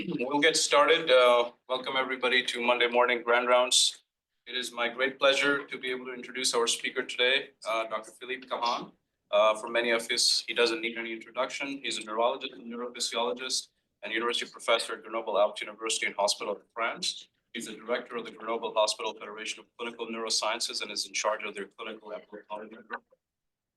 We'll get started. Welcome everybody to Monday Morning Grand Rounds. It is my great pleasure to be able to introduce our speaker today, Dr. Philippe Kahane. For many of us, he doesn't need any introduction. He's a neurologist, and neurophysiologist, and university professor at Grenoble University and Hospital in France. He's the director of the Grenoble Hospital Federation of Clinical Neurosciences and is in charge of their clinical epileptology group.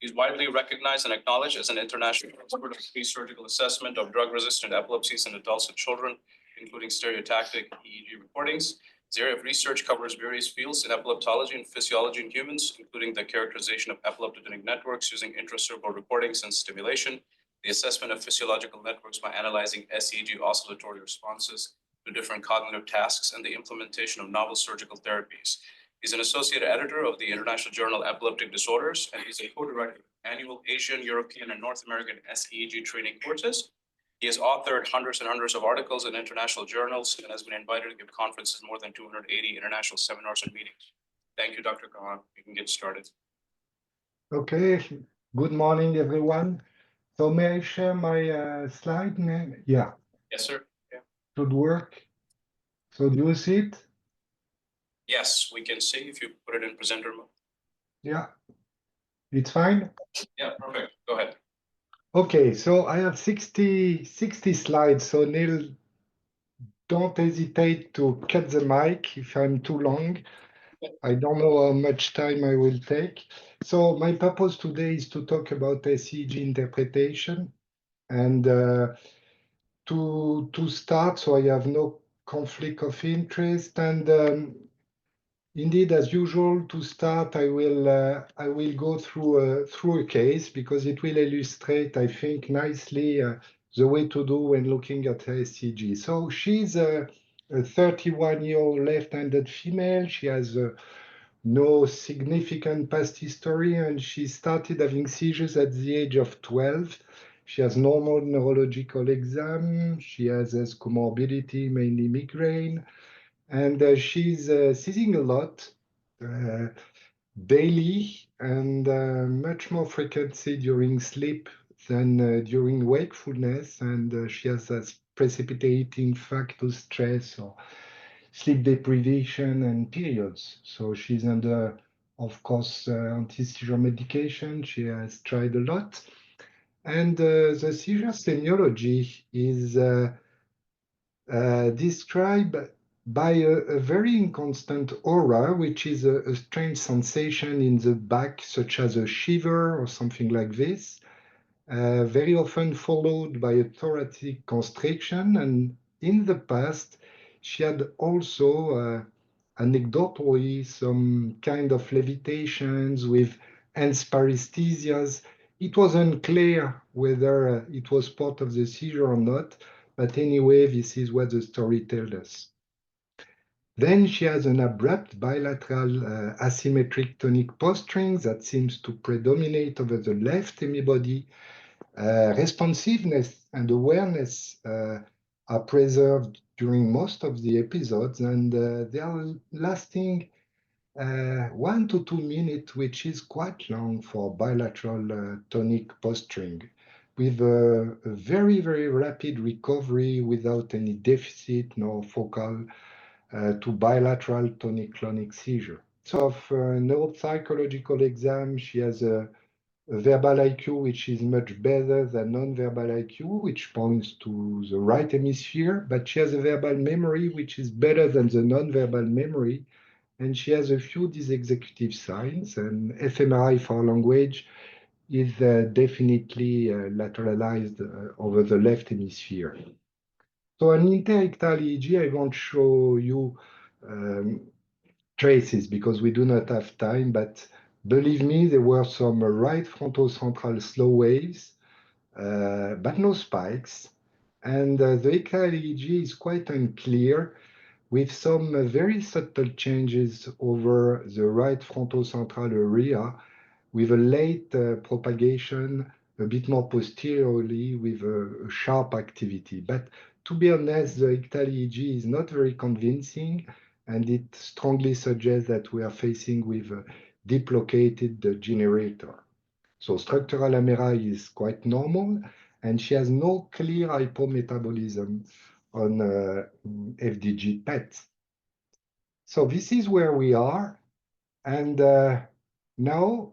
He's widely recognized and acknowledged as an international expert of presurgical assessment of drug-resistant epilepsies in adults and children, including stereotactic EEG recordings. His area of research covers various fields in epileptology and physiology in humans, including the characterization of epileptogenic networks using intracerebral recordings and stimulation, the assessment of physiological networks by analyzing SEEG oscillatory responses to different cognitive tasks, and the implementation of novel surgical therapies. He's an associate editor of the International Journal Epileptic Disorders, and he's a co-director of annual Asian, European, and North American SEEG training courses. He has authored hundreds and hundreds of articles in international journals and has been invited to give conferences in more than 280 international seminars and meetings. Thank you, Dr. Kahane. We can get started. Okay, good morning, everyone. So may I share my slide? Yeah. Yes, sir. Yeah. Should work. So do you see it? Yes, we can see if you put it in presenter mode. Yeah, it's fine? Yeah, perfect. Go ahead. Okay, so I have 60 slides, so Neil, don't hesitate to cut the mic if I'm too long. I don't know how much time I will take. So my purpose today is to talk about SEEG interpretation. And to start, so I have no conflict of interest. And indeed, as usual, to start, I will go through a case because it will illustrate, I think, nicely the way to do when looking at SEEG. So she's a 31-year-old left-handed female. She has no significant past history, and she started having seizures at the age of 12. She has normal neurological exam. She has comorbidity, mainly migraine. And she's seizing a lot daily and much more frequency during sleep than during wakefulness. And she has a precipitating factor stress or sleep deprivation and periods. So she's under, of course, anti-seizure medication. She has tried a lot. And the seizure semiology is described by a very inconstant aura, which is a strange sensation in the back, such as a shiver or something like this, very often followed by a thoracic constriction. And in the past, she had also anecdotally some kind of levitations with paresthesias. It was unclear whether it was part of the seizure or not, but anyway, this is what the story tells us. Then she has an abrupt bilateral asymmetric tonic posturing that seems to predominate over the left hemibody. Responsiveness and awareness are preserved during most of the episodes, and they are lasting 1 to 2 minutes, which is quite long for bilateral tonic posturing, with a very, very rapid recovery without any deficit nor focal to bilateral tonic-clonic seizure. So of neuropsychological exam, she has a verbal IQ, which is much better than non-verbal IQ, which points to the right hemisphere, but she has a verbal memory, which is better than the non-verbal memory, and she has a few dysexecutive signs, and fMRI for language is definitely lateralized over the left hemisphere. So an interictal EEG, I won't show you traces because we do not have time, but believe me, there were some right frontocentral slow waves, but no spikes. And the ictal EEG is quite unclear, with some very subtle changes over the right frontocentral area, with a late propagation a bit more posteriorly with a sharp activity. But to be honest, the ictal EEG is not very convincing, and it strongly suggests that we are facing with a dislocated generator. So structural MRI is quite normal, and she has no clear hypometabolism on FDG PET. So this is where we are. And now,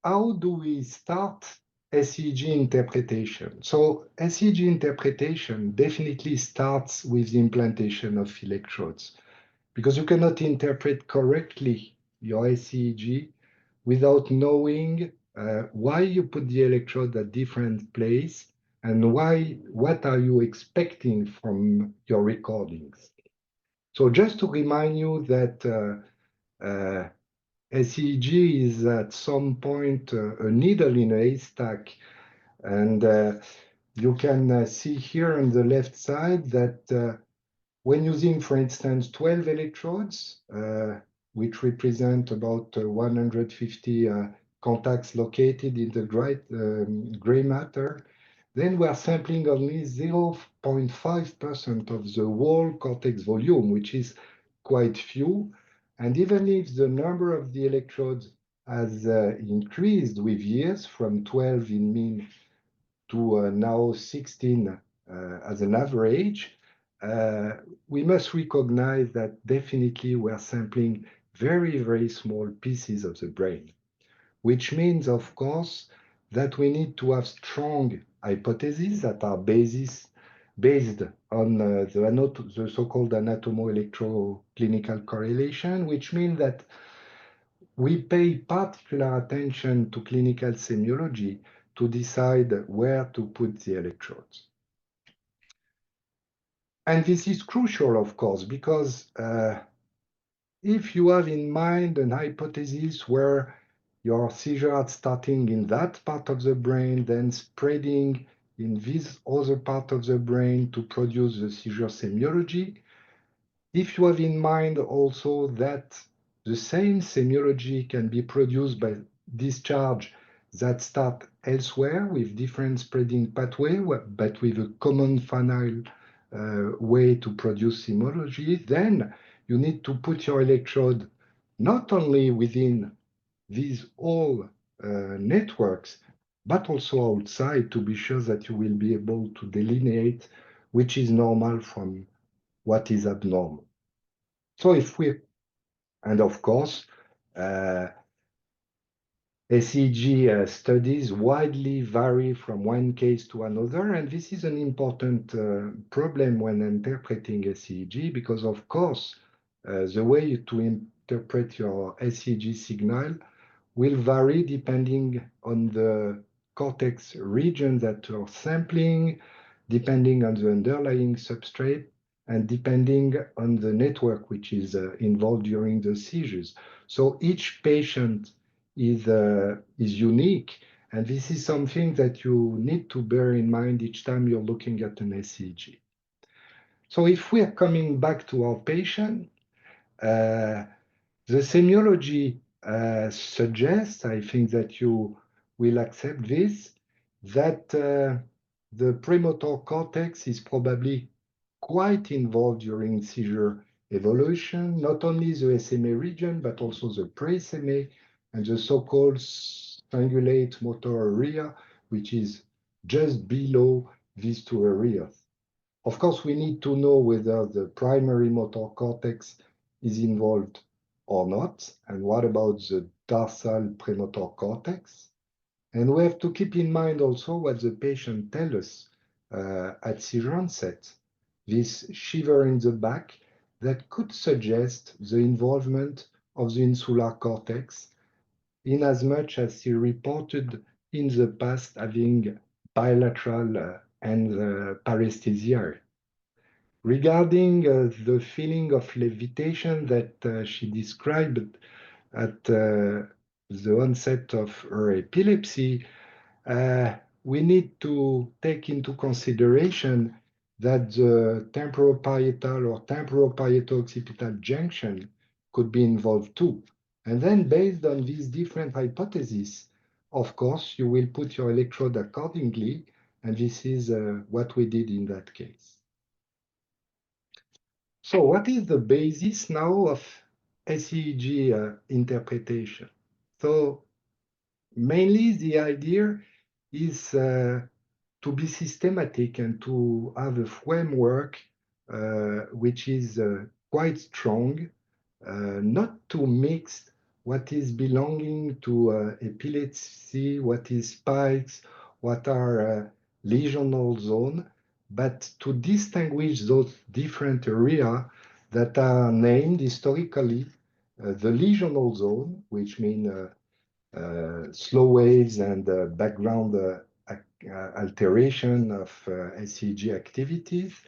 how do we start SEEG interpretation? So SEEG interpretation definitely starts with the implantation of electrodes, because you cannot interpret correctly your SEEG without knowing why you put the electrode at different place and what are you expecting from your recordings. So just to remind you that SEEG is at some point a needle in a haystack, and you can see here on the left side that when using, for instance, 12 electrodes, which represent about 150 contacts located in the gray matter, then we are sampling only 0.5% of the whole cortex volume, which is quite few. And even if the number of the electrodes has increased with years from 12 in mean to now 16 as an average, we must recognize that definitely we are sampling very, very small pieces of the brain, which means, of course, that we need to have strong hypotheses that are based on the so-called anatomo-electroclinical correlation, which means that we pay particular attention to clinical semiology to decide where to put the electrodes. And this is crucial, of course, because if you have in mind an hypothesis where your seizure are starting in that part of the brain, then spreading in this other part of the brain to produce the seizure semiology, if you have in mind also that the same semiology can be produced by discharge that start elsewhere with different spreading pathway, but with a common final way to produce semiology, then you need to put your electrode not only within these all networks, but also outside to be sure that you will be able to delineate which is normal from what is abnormal. So and of course, SEEG studies widely vary from one case to another, and this is an important problem when interpreting SEEG, because of course, the way to interpret your SEEG signal will vary depending on the cortex region that you're sampling, depending on the underlying substrate, and depending on the network which is involved during the seizures. So each patient is unique, and this is something that you need to bear in mind each time you're looking at an SEEG. So if we are coming back to our patient, the semiology suggests, I think that you will accept this, that the premotor cortex is probably quite involved during seizure evolution, not only the SMA region, but also the pre-SMA and the so-called cingulate motor area, which is just below these two areas. Of course, we need to know whether the primary motor cortex is involved or not, and what about the dorsal premotor cortex? And we have to keep in mind also what the patient tells us at seizure onset, this shiver in the back that could suggest the involvement of the insular cortex, in as much as he reported in the past having bilateral and paresthesia. Regarding the feeling of levitation that she described at the onset of her epilepsy, we need to take into consideration that the temporoparietal or temporoparieto-occipital junction could be involved too. And then based on these different hypotheses, of course, you will put your electrode accordingly, and this is what we did in that case. So what is the basis now of SEEG interpretation? So mainly the idea is to be systematic and to have a framework which is quite strong, not to mix what is belonging to epilepsy, what is spikes, what are lesional zone, but to distinguish those different areas that are named historically the lesional zone, which mean slow waves and background alteration of SEEG activities,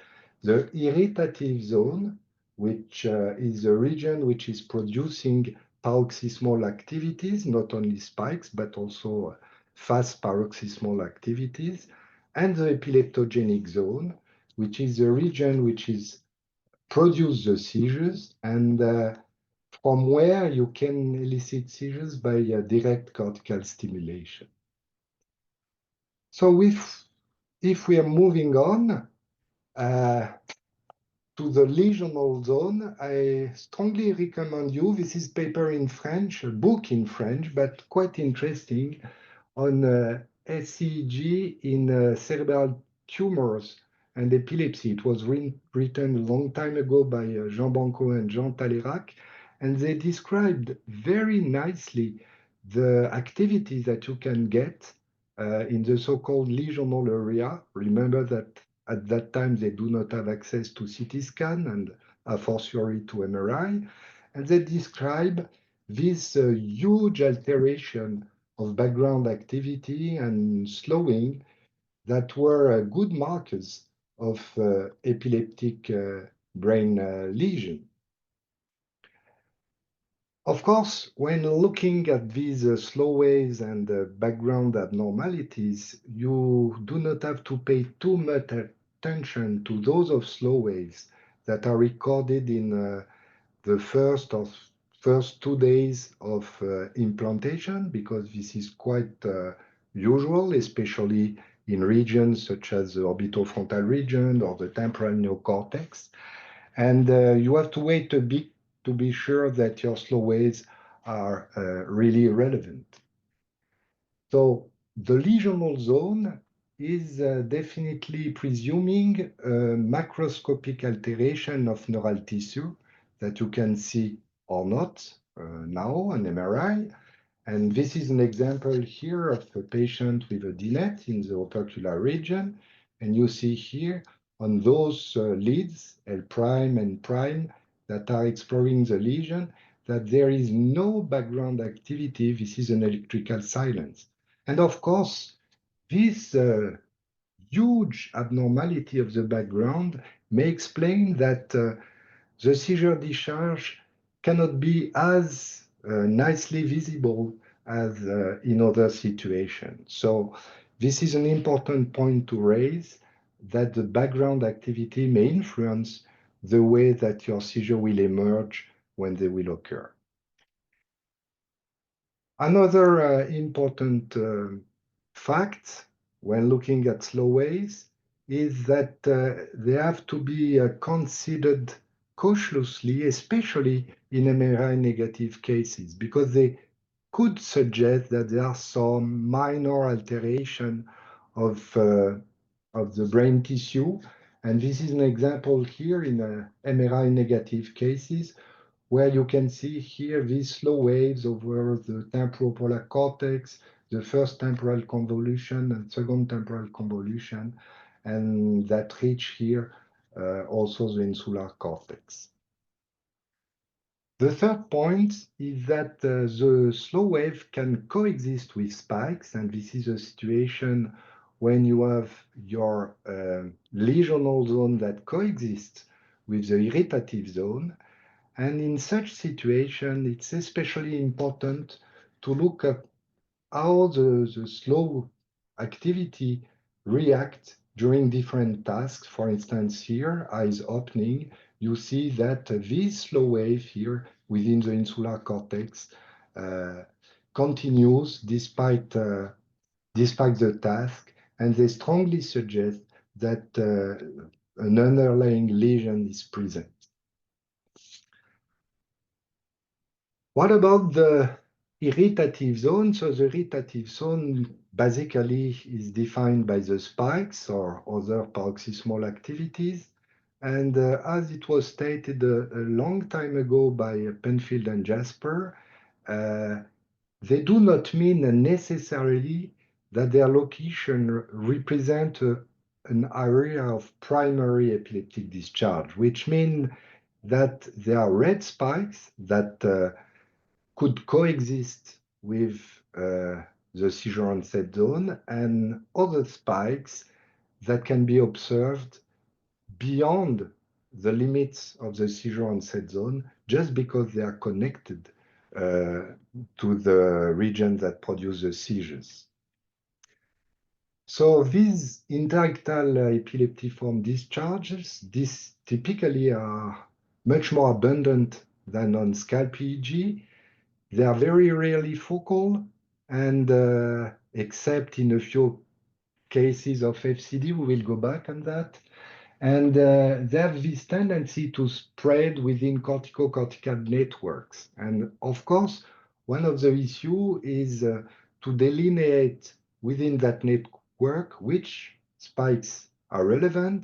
the irritative zone, which is a region which is producing paroxysmal activities, not only spikes, but also fast paroxysmal activities, and the epileptogenic zone, which is a region which is produce the seizures and from where you can elicit seizures by direct cortical stimulation. So if we are moving on to the lesional zone, I strongly recommend you, this is paper in French, a book in French, but quite interesting, on SEEG in cerebral tumors and epilepsy. It was written a long time ago by Jean Banco and Jean Talleyrand, and they described very nicely the activity that you can get in the so-called lesional area. Remember that at that time they do not have access to CT scan and a fortiori to MRI, and they describe this huge alteration of background activity and slowing that were good markers of epileptic brain lesion. Of course, when looking at these slow waves and background abnormalities, you do not have to pay too much attention to those of slow waves that are recorded in the first 2 days of implantation, because this is quite usual, especially in regions such as the orbitofrontal region or the temporal neocortex. And you have to wait a bit to be sure that your slow waves are really relevant. So the lesional zone is definitely presuming a macroscopic alteration of neural tissue that you can see or not now on MRI. And this is an example here of a patient with a DNET in the opercular region. And you see here on those leads, L prime and prime, that are exploring the lesion, that there is no background activity. This is an electrical silence. And of course, this huge abnormality of the background may explain that the seizure discharge cannot be as nicely visible as in other situations. So this is an important point to raise, that the background activity may influence the way that your seizure will emerge when they will occur. Another important fact when looking at slow waves is that they have to be considered cautiously, especially in MRI negative cases, because they could suggest that there are some minor alteration of the brain tissue. And this is an example here in MRI negative cases, where you can see here these slow waves over the temporopolar cortex, the first temporal convolution and second temporal convolution, and that reach here also the insular cortex. The third point is that the slow wave can coexist with spikes, and this is a situation when you have your lesional zone that coexists with the irritative zone. And in such situation, it's especially important to look at how the slow activity react during different tasks. For instance, here, eyes opening, you see that this slow wave here within the insular cortex continues despite the task, and they strongly suggest that an underlying lesion is present. What about the irritative zone? So the irritative zone basically is defined by the spikes or other paroxysmal activities. And as it was stated a long time ago by Penfield and Jasper, they do not mean necessarily that their location represent an area of primary epileptic discharge, which means that there are red spikes that could coexist with the seizure onset zone and other spikes that can be observed beyond the limits of the seizure onset zone just because they are connected to the region that produce the seizures. So these intractable epileptiform discharges, these typically are much more abundant than on scalp EEG. They are very rarely focal, and except in a few cases of FCD, we will go back on that. And they have this tendency to spread within cortico-cortical networks. And of course, one of the issues is to delineate within that network which spikes are relevant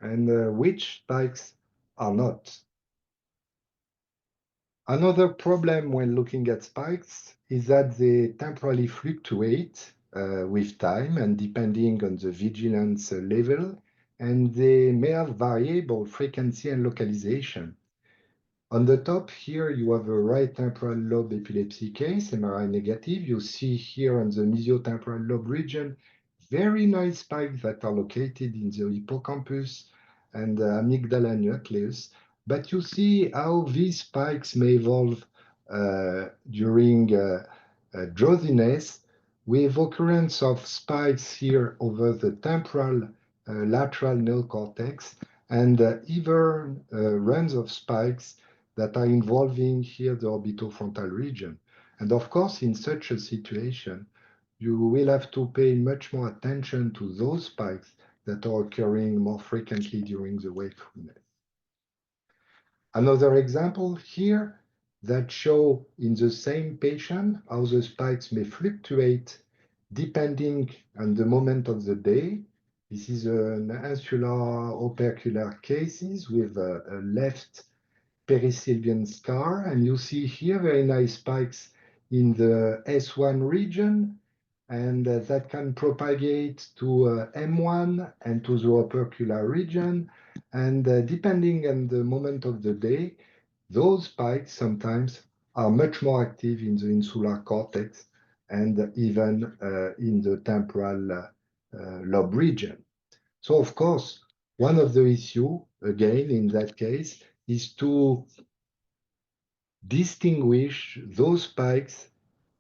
and which spikes are not. Another problem when looking at spikes is that they temporarily fluctuate with time and depending on the vigilance level, and they may have variable frequency and localization. On the top here, you have a right temporal lobe epilepsy case, MRI negative. You see here on the mesiotemporal lobe region, very nice spikes that are located in the hippocampus and the amygdala nucleus. But you see how these spikes may evolve during drowsiness, with occurrence of spikes here over the temporal lateral neocortex and even runs of spikes that are involving here the orbitofrontal region. And of course, in such a situation, you will have to pay much more attention to those spikes that are occurring more frequently during the wakefulness. Another example here that show in the same patient how the spikes may fluctuate depending on the moment of the day. This is an insular opercular cases with a left perisylvian scar, and you see here very nice spikes in the S1 region, and that can propagate to M1 and to the opercular region. And depending on the moment of the day, those spikes sometimes are much more active in the insular cortex and even in the temporal lobe region. So of course, one of the issues, again, in that case, is to distinguish those spikes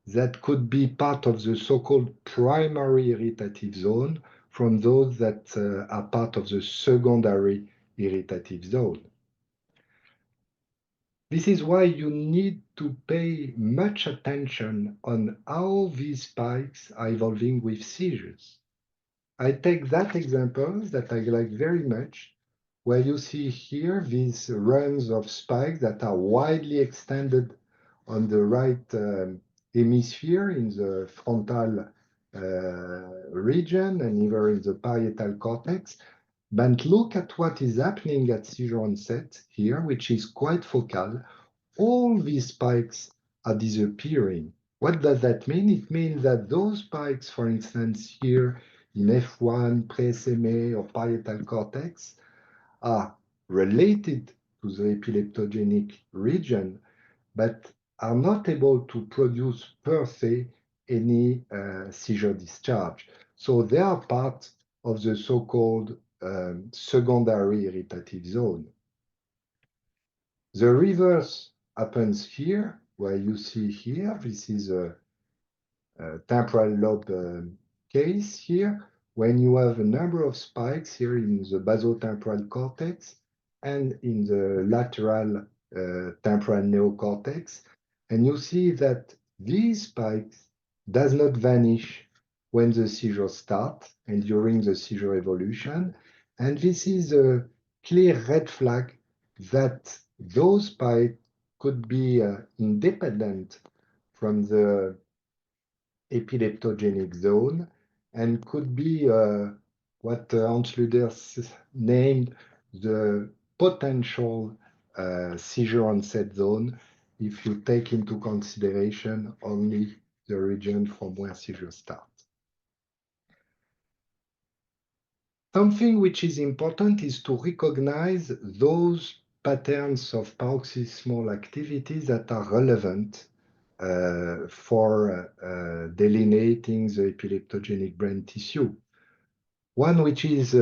that could be part of the so-called primary irritative zone from those that are part of the secondary irritative zone. This is why you need to pay much attention on how these spikes are evolving with seizures. I take that example that I like very much, where you see here these runs of spikes that are widely extended on the right hemisphere in the frontal region and even in the parietal cortex. But look at what is happening at seizure onset here, which is quite focal. All these spikes are disappearing. What does that mean? It means that those spikes, for instance, here in F1, pre-SMA, or parietal cortex, are related to the epileptogenic region, but are not able to produce per se any seizure discharge. So they are part of the so-called secondary irritative zone. The reverse happens here, where you see here, this is a temporal lobe case here, when you have a number of spikes here in the basotemporal cortex and in the lateral temporal neocortex. And you see that these spikes does not vanish when the seizure starts and during the seizure evolution. And this is a clear red flag that those spikes could be independent from the epileptogenic zone and could be what Hans Luder named the potential seizure onset zone if you take into consideration only the region from where seizure starts. Something which is important is to recognize those patterns of paroxysmal activities that are relevant for delineating the epileptogenic brain tissue. One which is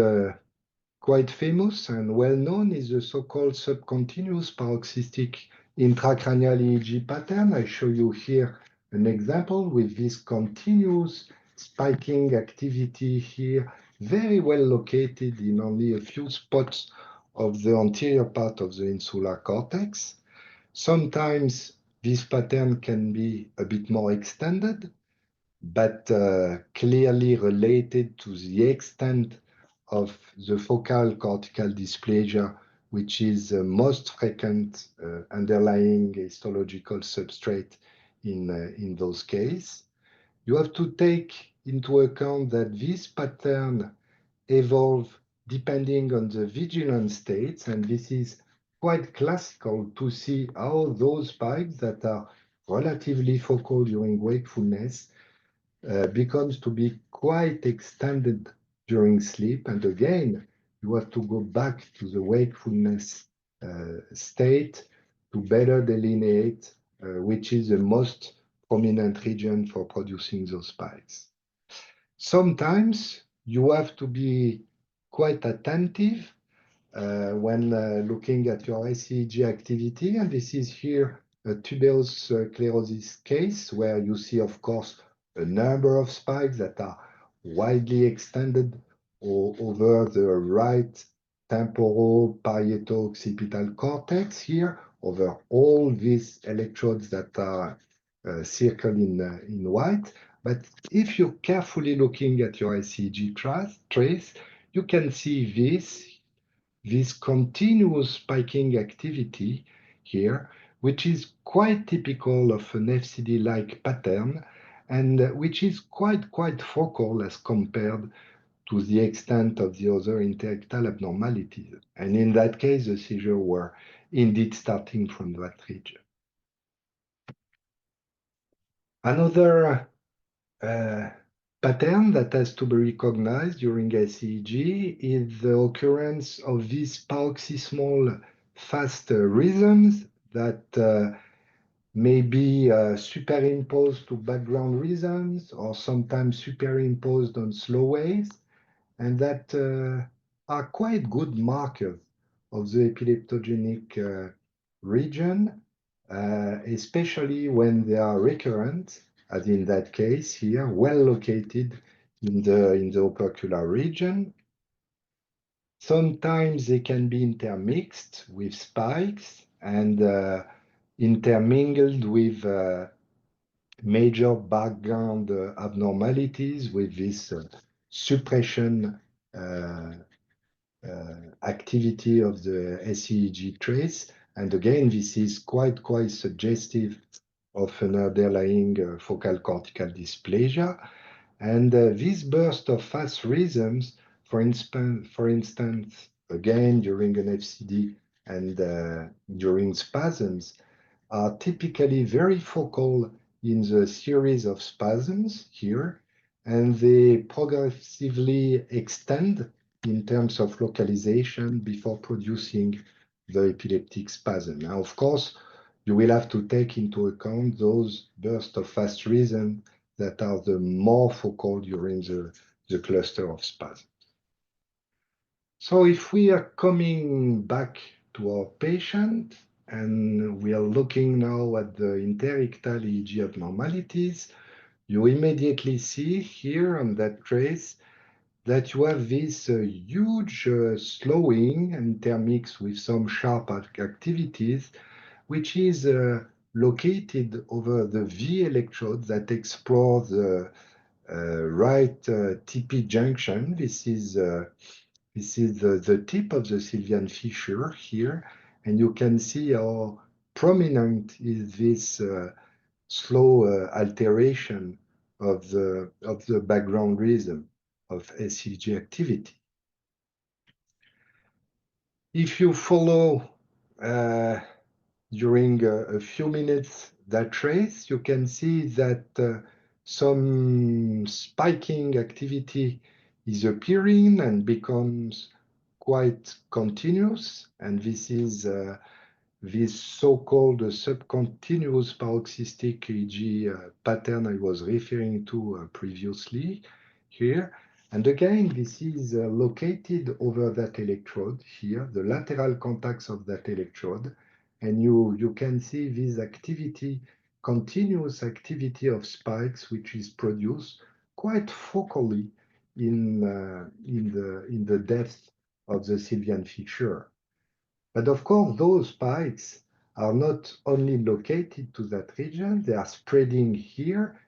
quite famous and well known is the so-called subcontinuous paroxystic intracranial EEG pattern. I show you here an example with this continuous spiking activity here, very well located in only a few spots of the anterior part of the insular cortex. Sometimes this pattern can be a bit more extended, but clearly related to the extent of the focal cortical dysplasia, which is the most frequent underlying histological substrate in those cases. You have to take into account that this pattern evolve depending on the vigilance states, and this is quite classical to see how those spikes that are relatively focal during wakefulness becomes to be quite extended during sleep. And again, you have to go back to the wakefulness state to better delineate which is the most prominent region for producing those spikes. Sometimes you have to be quite attentive when looking at your SEEG activity, and this is here a tuberous sclerosis case where you see, of course, a number of spikes that are widely extended over the right temporal parieto-occipital cortex here, over all these electrodes that are circled in white. But if you're carefully looking at your SEEG trace, you can see this continuous spiking activity here, which is quite typical of an FCD-like pattern and which is quite focal as compared to the extent of the other interictal abnormalities. And in that case, the seizures were indeed starting from that region. Another pattern that has to be recognized during SEEG is the occurrence of these paroxysmal fast rhythms that may be superimposed to background rhythms or sometimes superimposed on slow waves, and that are quite good markers of the epileptogenic region, especially when they are recurrent, as in that case here, well located in the opercular region. Sometimes they can be intermixed with spikes and intermingled with major background abnormalities with this suppression activity of the SEEG trace. And again, this is quite suggestive of an underlying focal cortical dysplasia. And this burst of fast rhythms, for instance, again, during an FCD and during spasms, are typically very focal in the series of spasms here, and they progressively extend in terms of localization before producing the epileptic spasm. Now, of course, you will have to take into account those bursts of fast rhythm that are the more focal during the cluster of spasms. So if we are coming back to our patient, and we are looking now at the interictal EEG abnormalities, you immediately see here on that trace that you have this huge slowing intermixed with some sharp activities, which is located over the V electrode that explore the right TP junction. This is the tip of the Sylvian fissure here, and you can see how prominent is this slow alteration of the background rhythm of SEEG activity. If you follow during a few minutes that trace, you can see that some spiking activity is appearing and becomes quite continuous, and this is this so-called subcontinuous paroxystic EEG pattern I was referring to previously here. And again, this is located over that electrode here, the lateral contacts of that electrode. And you can see this activity, continuous activity of spikes, which is produced quite focally in the depth of the Sylvian fissure. But of course, those spikes are not only located to that region, they are spreading here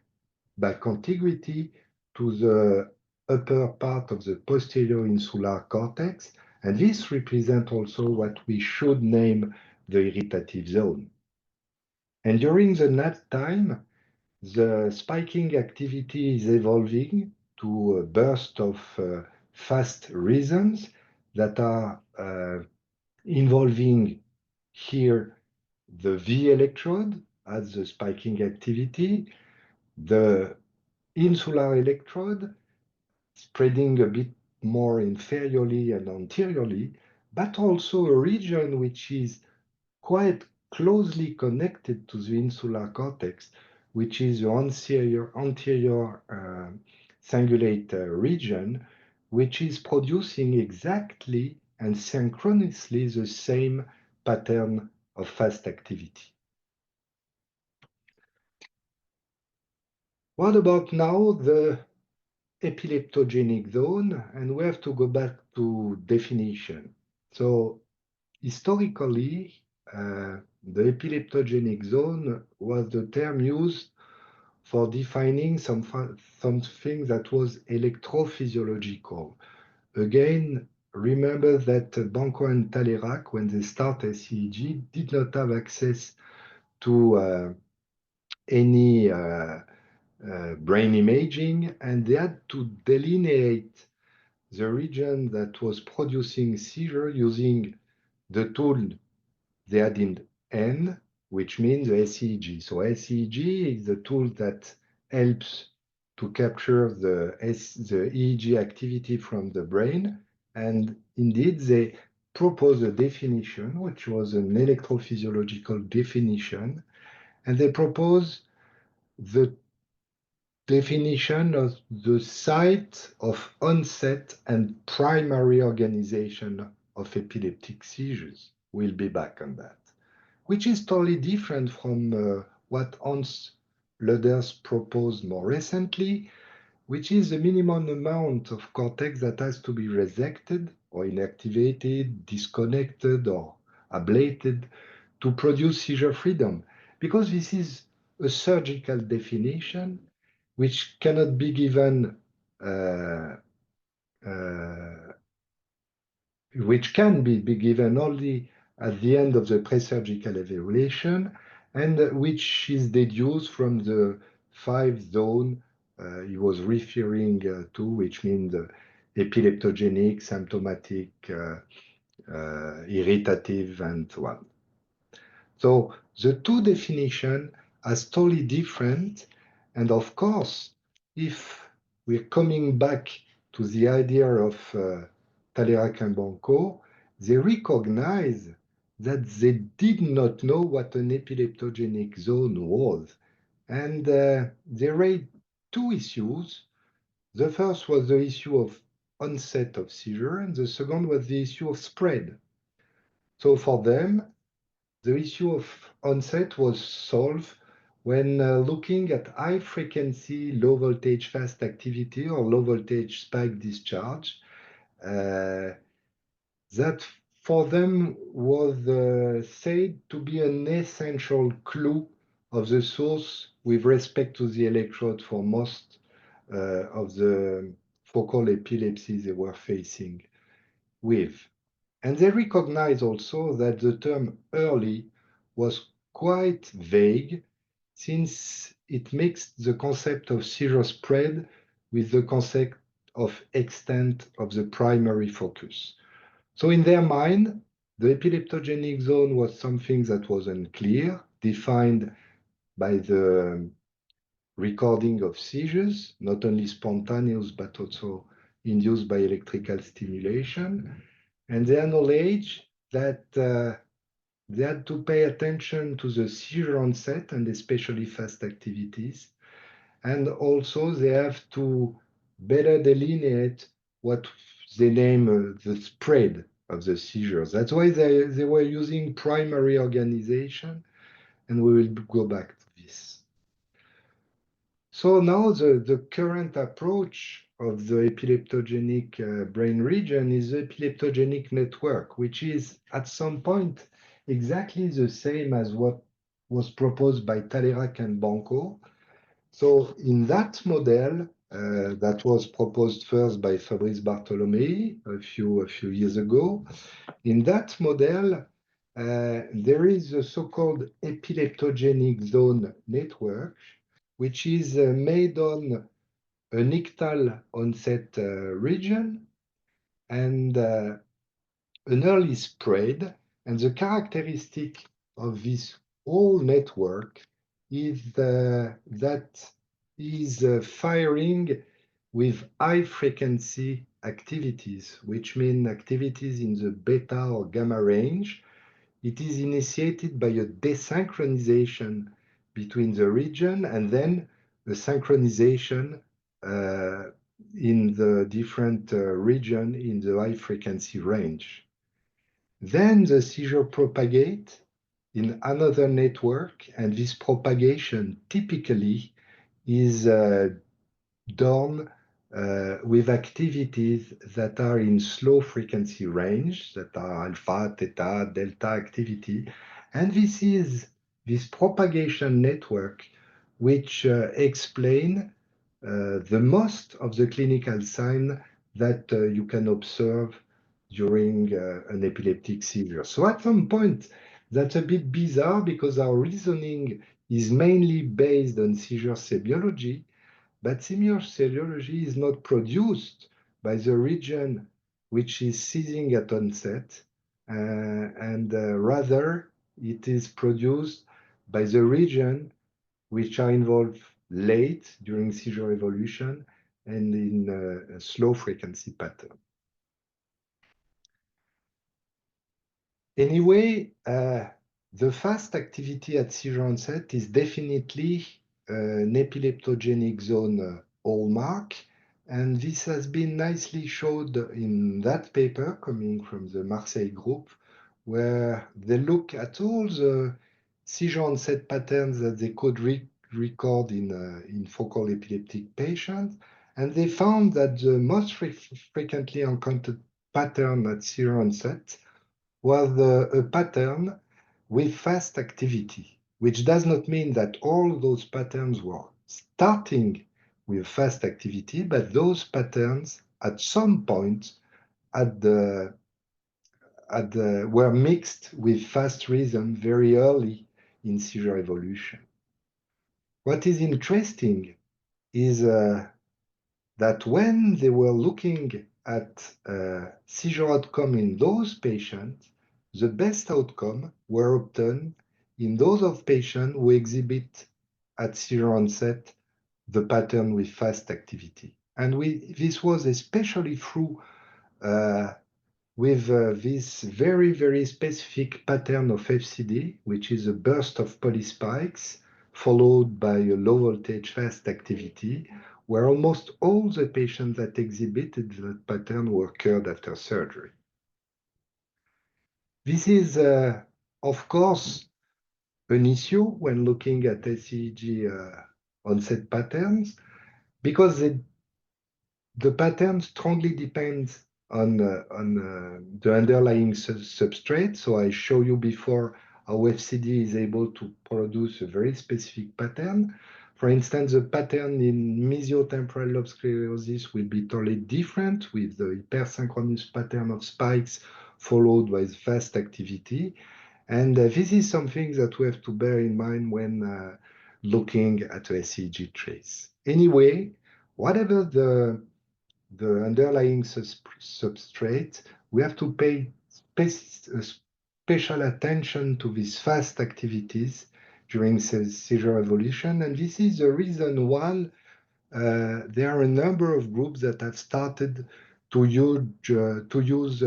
by contiguity to the upper part of the posterior insular cortex. And this represents also what we should name the irritative zone. And during the nap time, the spiking activity is evolving to a burst of fast rhythms that are involving here the V electrode as the spiking activity, the insular electrode spreading a bit more inferiorly and anteriorly, but also a region which is quite closely connected to the insular cortex, which is the anterior cingulate region, which is producing exactly and synchronously the same pattern of fast activity. What about now the epileptogenic zone? And we have to go back to definition. So historically, the epileptogenic zone was the term used for defining something that was electrophysiological. Again, remember that Banco and Talleyrand, when they started SEEG, did not have access to any brain imaging, and they had to delineate the region that was producing seizure using the tool they had in N, which means SEEG. So SEEG is the tool that helps to capture the EEG activity from the brain. And indeed, they proposed a definition, which was an electrophysiological definition. And they proposed the definition of the site of onset and primary organization of epileptic seizures. We'll be back on that, which is totally different from what Hans Löders proposed more recently, which is the minimum amount of cortex that has to be resected or inactivated, disconnected, or ablated to produce seizure freedom, because this is a surgical definition which cannot be given, which can be given only at the end of the presurgical evaluation, and which is deduced from the 5 zone he was referring to, which means epileptogenic, symptomatic, irritative, and so on. So the two definitions are totally different. And of course, if we're coming back to the idea of Talleyrand and Banco, they recognize that they did not know what an epileptogenic zone was. And they raised two issues. The first was the issue of onset of seizure, and the second was the issue of spread. So for them, the issue of onset was solved when looking at high frequency, low voltage fast activity or low voltage spike discharge. That for them was said to be an essential clue of the source with respect to the electrode for most of the focal epilepsies they were facing with. And they recognize also that the term early was quite vague, since it mixed the concept of seizure spread with the concept of extent of the primary focus. So in their mind, the epileptogenic zone was something that was unclear, defined by the recording of seizures, not only spontaneous, but also induced by electrical stimulation. And they acknowledged that they had to pay attention to the seizure onset and especially fast activities. And also they have to better delineate what they name the spread of the seizures. That's why they were using primary organization, and we will go back to this. So now the current approach of the epileptogenic brain region is the epileptogenic network, which is at some point exactly the same as what was proposed by Talerac and Banco. So in that model that was proposed first by Fabrice Bartholomei a few years ago, in that model, there is a so-called epileptogenic zone network, which is made on a nictal onset region and an early spread. And the characteristic of this whole network is that is firing with high frequency activities, which mean activities in the beta or gamma range. It is initiated by a desynchronization between the region and then a synchronization in the different region in the high frequency range. Then the seizure propagate in another network, and this propagation typically is done with activities that are in slow frequency range, that are alpha, theta, delta activity. And this is this propagation network which explain the most of the clinical sign that you can observe during an epileptic seizure. So at some point, that's a bit bizarre because our reasoning is mainly based on seizure semiology, but seizure semiology is not produced by the region which is seizing at onset, and rather it is produced by the region which are involved late during seizure evolution and in a slow frequency pattern. Anyway, the fast activity at seizure onset is definitely an epileptogenic zone hallmark, and this has been nicely showed in that paper coming from the Marseille group, where they look at all the seizure onset patterns that they could record in focal epileptic patients, and they found that the most frequently encountered pattern at seizure onset was a pattern with fast activity, which does not mean that all those patterns were starting with fast activity, but those patterns at some point were mixed with fast rhythm very early in seizure evolution. What is interesting is that when they were looking at seizure outcome in those patients, the best outcome were obtained in those of patients who exhibit at seizure onset the pattern with fast activity. And this was especially true with this very, very specific pattern of FCD, which is a burst of polyspikes followed by a low voltage fast activity, where almost all the patients that exhibited that pattern were cured after surgery. This is, of course, an issue when looking at SEEG onset patterns, because the pattern strongly depends on the underlying substrate. So I show you before how FCD is able to produce a very specific pattern. For instance, the pattern in mesiotemporal lobe sclerosis will be totally different with the hypersynchronous pattern of spikes followed by fast activity. And this is something that we have to bear in mind when looking at a SEEG trace. Anyway, whatever the underlying substrate, we have to pay special attention to these fast activities during seizure evolution. And this is the reason why there are a number of groups that have started to use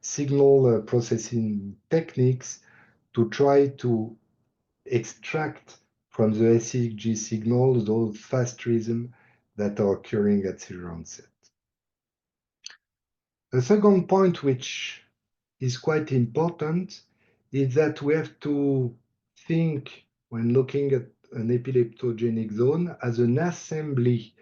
signal processing techniques to try to extract from the SEEG signals those fast rhythms that are occurring at seizure onset. The second point, which is quite important, is that we have to think when looking at an epileptogenic zone as an assembly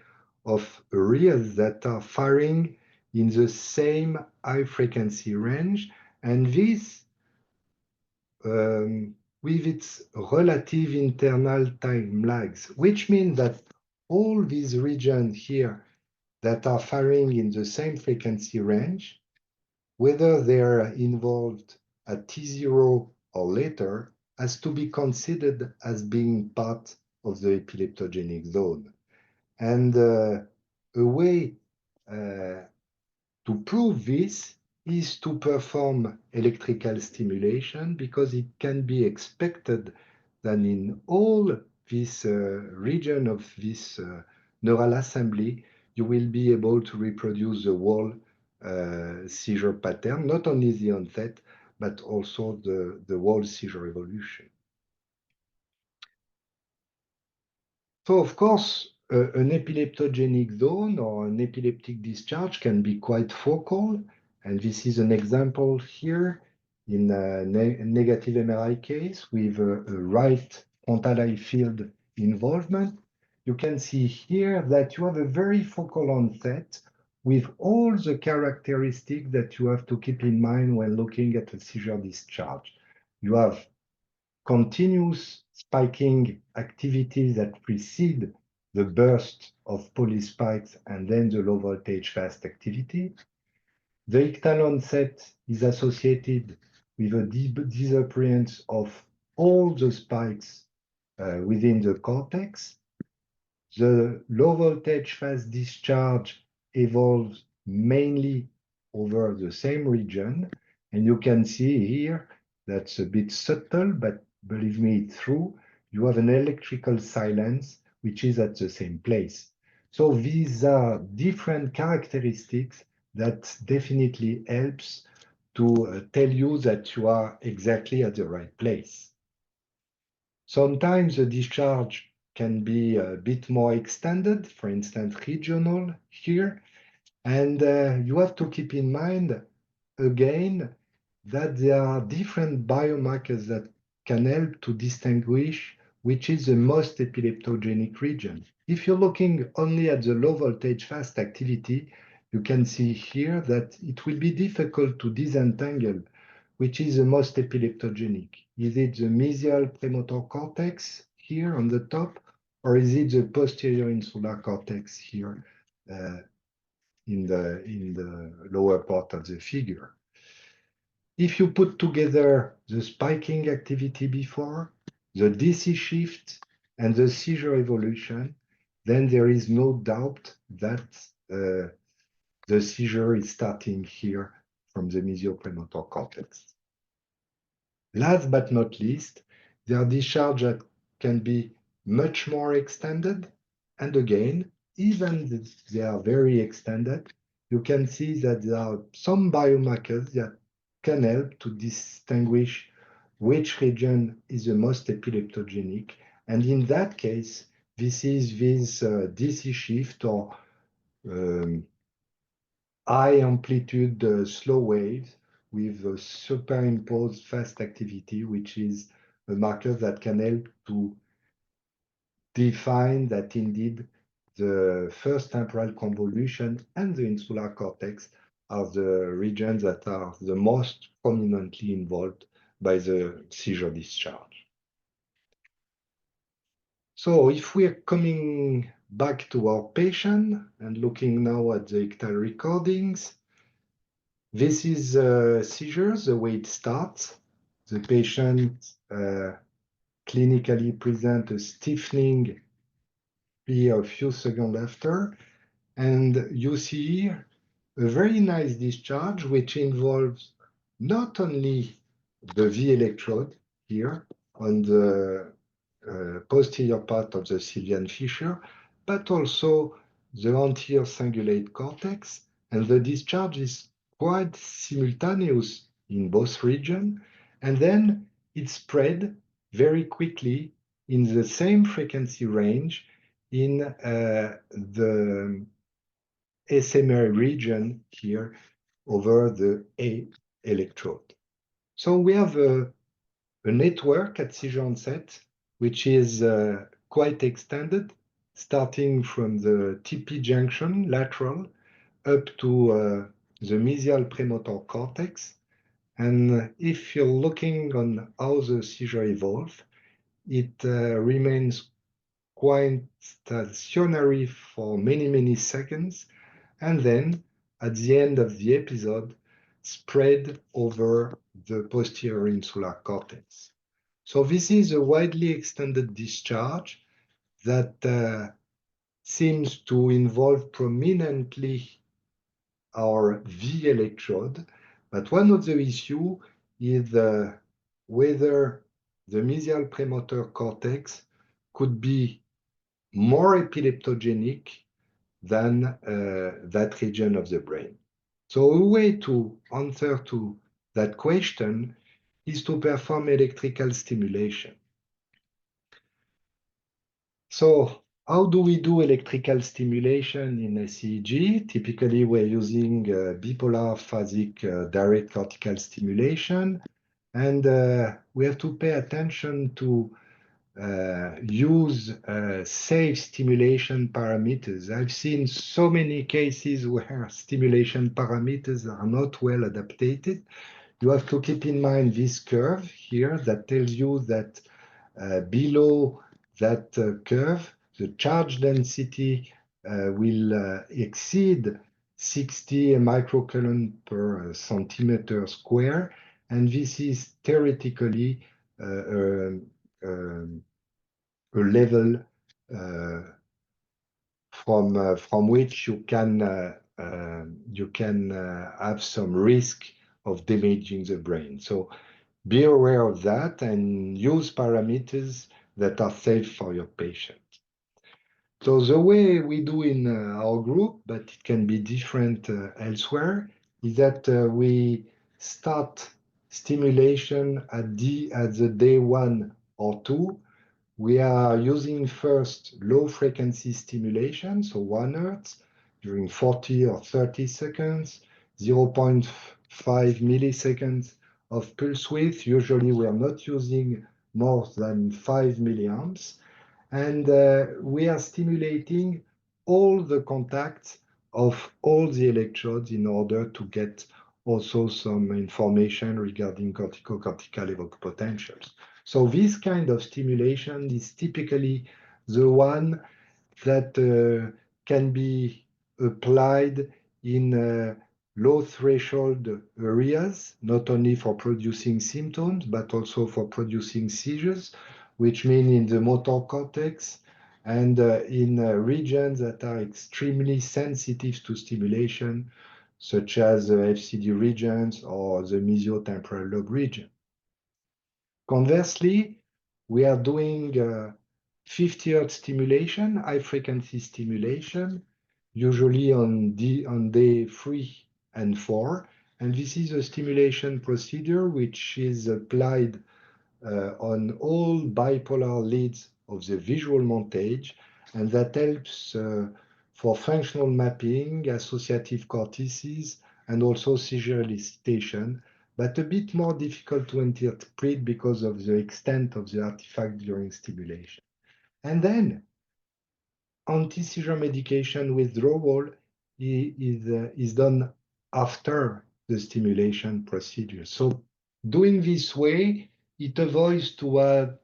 of areas that are firing in the same high frequency range, and this with its relative internal time lags, which means that all these regions here that are firing in the same frequency range, whether they're involved at T0 or later, has to be considered as being part of the epileptogenic zone. And a way to prove this is to perform electrical stimulation, because it can be expected that in all this region of this neural assembly, you will be able to reproduce the whole seizure pattern, not only the onset, but also the whole seizure evolution. So, of course, an epileptogenic zone or an epileptic discharge can be quite focal. And this is an example here in a negative MRI case with a right frontal eye field involvement. You can see here that you have a very focal onset with all the characteristics that you have to keep in mind when looking at a seizure discharge. You have continuous spiking activities that precede the burst of polyspikes and then the low voltage fast activity. The ictal onset is associated with a disappearance of all the spikes within the cortex. The low voltage fast discharge evolves mainly over the same region. And you can see here, that's a bit subtle, but believe me, it's true. You have an electrical silence, which is at the same place. So these are different characteristics that definitely helps to tell you that you are exactly at the right place. Sometimes the discharge can be a bit more extended, for instance, regional here. And you have to keep in mind, again, that there are different biomarkers that can help to distinguish which is the most epileptogenic region. If you're looking only at the low voltage fast activity, you can see here that it will be difficult to disentangle which is the most epileptogenic. Is it the mesial premotor cortex here on the top, or is it the posterior insular cortex here in the lower part of the figure? If you put together the spiking activity before, the DC shift, and the seizure evolution, then there is no doubt that the seizure is starting here from the mesio-premotor cortex. Last but not least, there are discharges that can be much more extended. And again, even if they are very extended, you can see that there are some biomarkers that can help to distinguish which region is the most epileptogenic. And in that case, this is this DC shift or high amplitude slow waves with a superimposed fast activity, which is a marker that can help to define that indeed the first temporal convolution and the insular cortex are the regions that are the most prominently involved by the seizure discharge. So if we are coming back to our patient and looking now at the ictal recordings, this is seizures, the way it starts. The patient clinically present a stiffening here a few seconds after. And you see here a very nice discharge, which involves not only the V electrode here on the posterior part of the Sylvian fissure, but also the anterior cingulate cortex. And the discharge is quite simultaneous in both regions. And then it spread very quickly in the same frequency range in the SMA region here over the A electrode. So we have a network at seizure onset, which is quite extended, starting from the TP junction lateral up to the mesial premotor cortex. And if you're looking on how the seizure evolves, it remains quite stationary for many, many seconds, and then at the end of the episode, spread over the posterior insular cortex. So this is a widely extended discharge that seems to involve prominently our V electrode. But one of the issues is whether the mesial premotor cortex could be more epileptogenic than that region of the brain. So a way to answer to that question is to perform electrical stimulation. So how do we do electrical stimulation in SEEG? Typically, we're using bipolar phasic direct cortical stimulation, and we have to pay attention to use safe stimulation parameters. I've seen so many cases where stimulation parameters are not well adapted. You have to keep in mind this curve here that tells you that below that curve, the charge density will exceed 60 microcoulomb per centimeter square, and this is theoretically a level from which you can have some risk of damaging the brain. So be aware of that and use parameters that are safe for your patient. So the way we do in our group, but it can be different elsewhere, is that we start stimulation at the day 1 or 2. We are using first low frequency stimulation, so 1 Hertz during 40 or 30 seconds, 0.5 milliseconds of pulse width. Usually we are not using more than 5 milliamps. And we are stimulating all the contacts of all the electrodes in order to get also some information regarding cortico-cortical evoked potentials. So this kind of stimulation is typically the one that can be applied in low threshold areas, not only for producing symptoms, but also for producing seizures, which mean in the motor cortex and in regions that are extremely sensitive to stimulation, such as the FCD regions or the mesiotemporal lobe region. Conversely, we are doing 50 Hertz stimulation, high frequency stimulation, usually on day 3 and 4. And this is a stimulation procedure which is applied on all bipolar leads of the visual montage, and that helps for functional mapping, associative cortices, and also seizure elicitation, but a bit more difficult to interpret because of the extent of the artifact during stimulation. And then anti-seizure medication withdrawal is done after the stimulation procedure. So doing this way, it avoids to have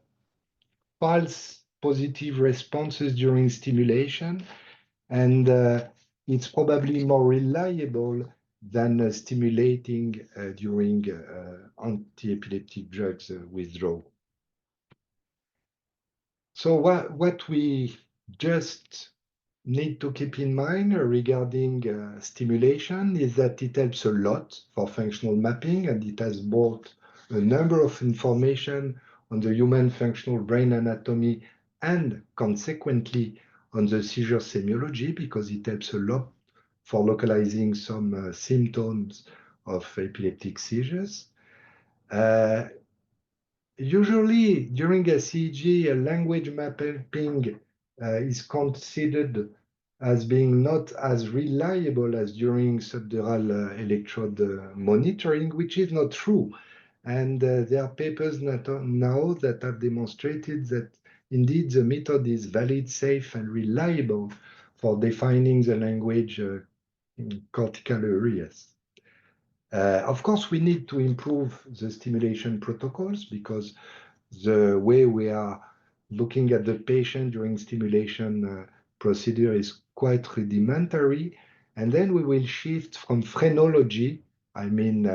false positive responses during stimulation, and it's probably more reliable than stimulating during anti-epileptic drugs withdrawal. So what we just need to keep in mind regarding stimulation is that it helps a lot for functional mapping, and it has brought a number of information on the human functional brain anatomy and consequently on the seizure semiology, because it helps a lot for localizing some symptoms of epileptic seizures. Usually, during a SEEG, a language mapping is considered as being not as reliable as during subdural electrode monitoring, which is not true. And there are papers now that have demonstrated that indeed the method is valid, safe, and reliable for defining the language in cortical areas. Of course, we need to improve the stimulation protocols because the way we are looking at the patient during stimulation procedure is quite rudimentary. And then we will shift from phrenology. I mean,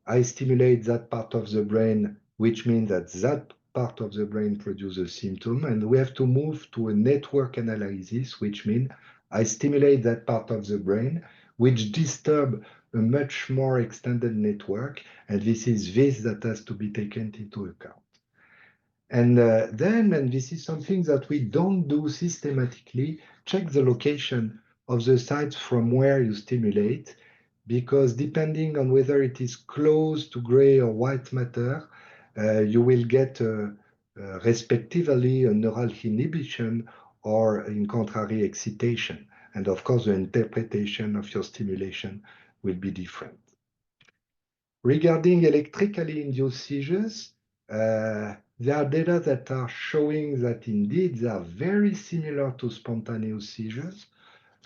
I stimulate that part of the brain, which means that that part of the brain produces symptom. And we have to move to a network analysis, which means I stimulate that part of the brain, which disturb a much more extended network. And this is this that has to be taken into account. And and this is something that we don't do systematically, check the location of the sites from where you stimulate, because depending on whether it is close to gray or white matter, you will get respectively a neural inhibition or in contrary excitation. And of course, the interpretation of your stimulation will be different. Regarding electrically induced seizures, there are data that are showing that indeed they are very similar to spontaneous seizures.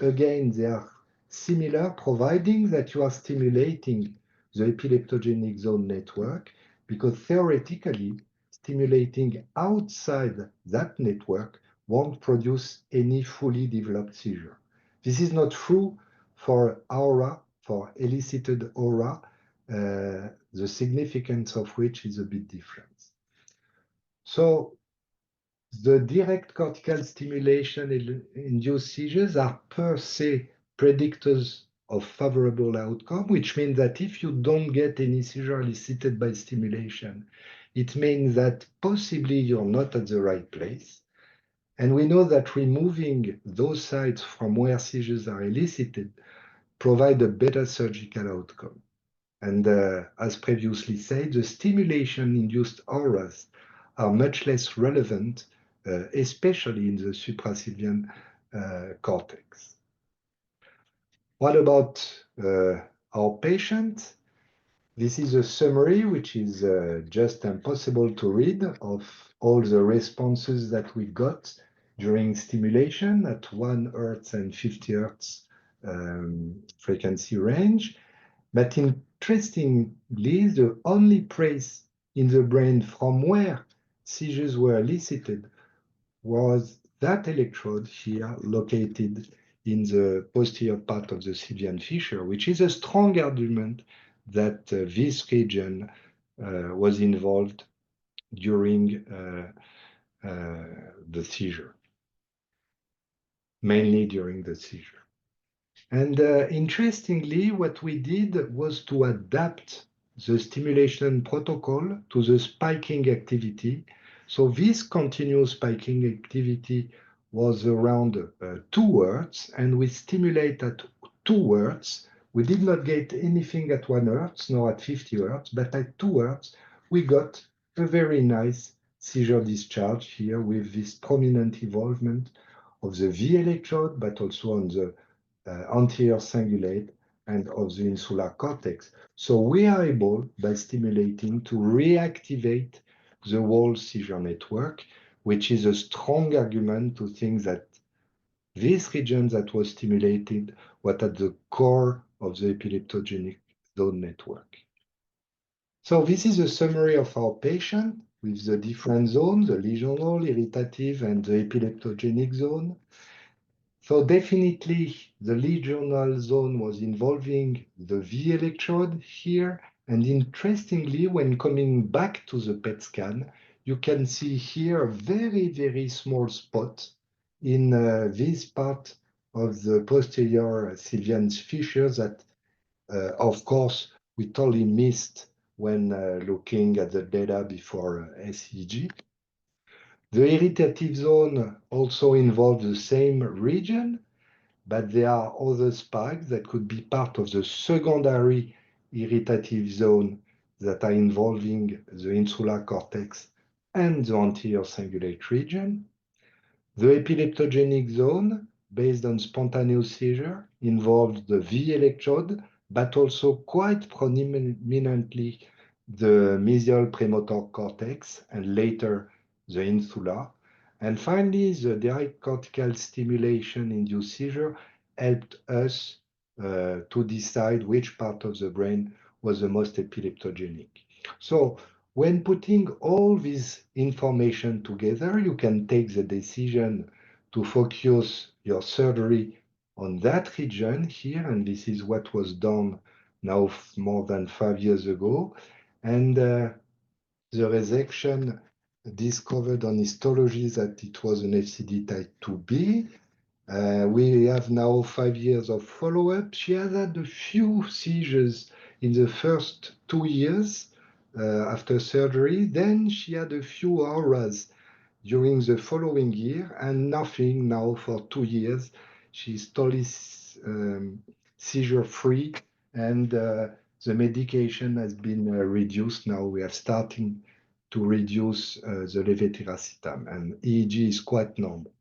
Again, they are similar, providing that you are stimulating the epileptogenic zone network, because theoretically, stimulating outside that network won't produce any fully developed seizure. This is not true for aura, for elicited aura, the significance of which is a bit different. So the direct cortical stimulation induced seizures are per se predictors of favorable outcome, which means that if you don't get any seizure elicited by stimulation, it means that possibly you're not at the right place. And we know that removing those sites from where seizures are elicited provide a better surgical outcome. And as previously said, the stimulation-induced auras are much less relevant, especially in the supracilian cortex. What about our patient? This is a summary, which is just impossible to read, of all the responses that we got during stimulation at 1 Hz and 50 Hz frequency range. But interestingly, the only place in the brain from where seizures were elicited was that electrode here located in the posterior part of the Sylvian fissure, which is a strong argument that this region was involved during the seizure, mainly during the seizure. And interestingly, what we did was to adapt the stimulation protocol to the spiking activity. So this continuous spiking activity was around 2 Hz, and we stimulate at 2 Hz. We did not get anything at 1 Hz, nor at 50 Hz, but at 2 Hz, we got a very nice seizure discharge here with this prominent involvement of the V electrode, but also on the anterior cingulate and of the insular cortex. So we are able, by stimulating, to reactivate the whole seizure network, which is a strong argument to think that this region that was stimulated was at the core of the epileptogenic zone network. So this is a summary of our patient with the different zones, the lesional, irritative, and the epileptogenic zone. So definitely the lesional zone was involving the V electrode here. And interestingly, when coming back to the PET scan, you can see here a very, very small spot in this part of the posterior Sylvian fissure that, of course, we totally missed when looking at the data before SEEG. The irritative zone also involves the same region, but there are other spikes that could be part of the secondary irritative zone that are involving the insular cortex and the anterior cingulate region. The epileptogenic zone, based on spontaneous seizure, involves the V electrode, but also quite prominently the mesial premotor cortex and later the insula. And finally, the direct cortical stimulation-induced seizure helped us to decide which part of the brain was the most epileptogenic. So when putting all this information together, you can take the decision to focus your surgery on that region here, and this is what was done now more than 5 years ago. And the resection discovered on histology that it was an FCD type 2B. We have now 5 years of follow-up. She has had a few seizures in the first 2 years after surgery. Then she had a few auras during the following year and nothing now for 2 years. She's totally seizure-free, and the medication has been reduced. Now we are starting to reduce the levetiracetam, and EEG is quite normal.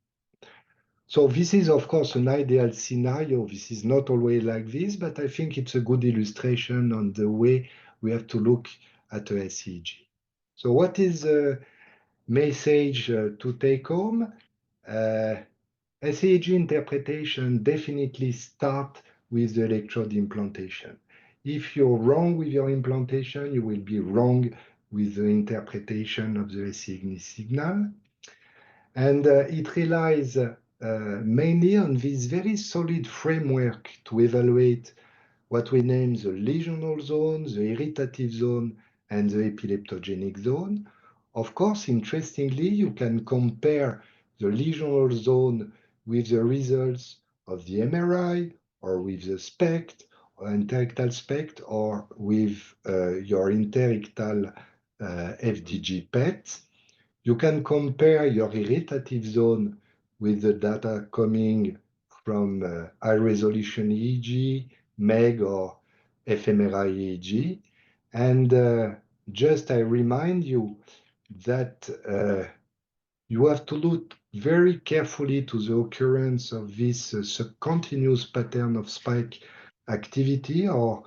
So this is, of course, an ideal scenario. This is not always like this, but I think it's a good illustration on the way we have to look at a SEEG. So what is the message to take home? SEEG interpretation definitely start with the electrode implantation. If you're wrong with your implantation, you will be wrong with the interpretation of the SEEG signal. And it relies mainly on this very solid framework to evaluate what we name the lesional zone, the irritative zone, and the epileptogenic zone. Of course, interestingly, you can compare the lesional zone with the results of the MRI or with the SPECT, or interictal SPECT, or with your interictal FDG PET. You can compare your irritative zone with the data coming from high-resolution EEG, MEG, or fMRI EEG. And just I remind you that you have to look very carefully to the occurrence of this continuous pattern of spike activity, or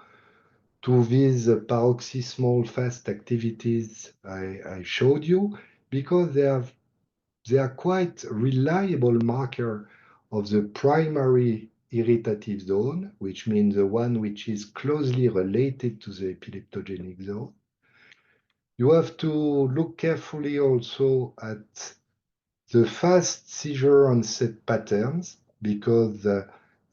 to these paroxysmal fast activities I showed you, because they are quite reliable marker of the primary irritative zone, which means the one which is closely related to the epileptogenic zone. You have to look carefully also at the fast seizure onset patterns, because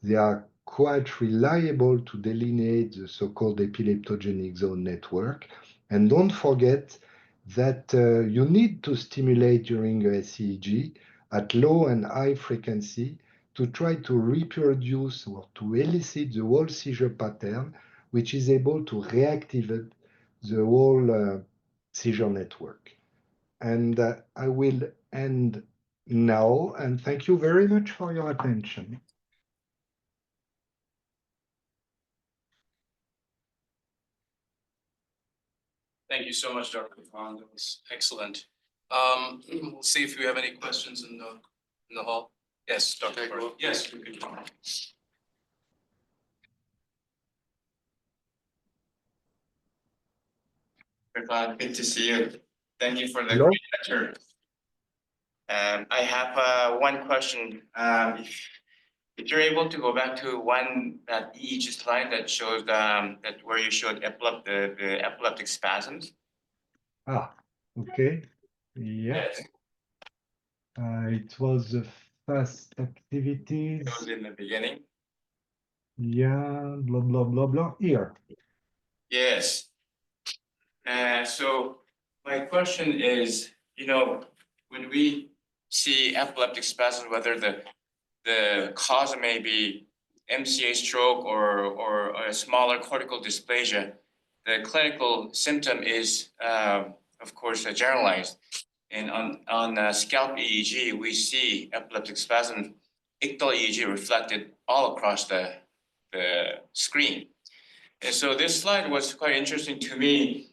they are quite reliable to delineate the so-called epileptogenic zone network. And don't forget that you need to stimulate during a SEEG at low and high frequency to try to reproduce or to elicit the whole seizure pattern, which is able to reactivate the whole seizure network. And I will end now, and thank you very much for your attention. Thank you so much, Dr. Kahane. That was excellent. We'll see if we have any questions in the hall. Yes, Dr. Prof. Yes, we could. Good to see you. Thank you for the Hello? great lecture. I have one question. If you're able to go back to that EEG slide that shows that where you showed the epileptic spasms. Ah, okay. Yeah. Yes. It was the fast activities. It was in the beginning. Yeah, blah, blah, blah, blah. Here. Yes. So my question is, when we see epileptic spasms, whether the cause may be MCA stroke or a smaller cortical dysplasia, the clinical symptom is, of course, generalized. And on scalp EEG, we see epileptic spasm, ictal EEG reflected all across the screen. And so this slide was quite interesting to me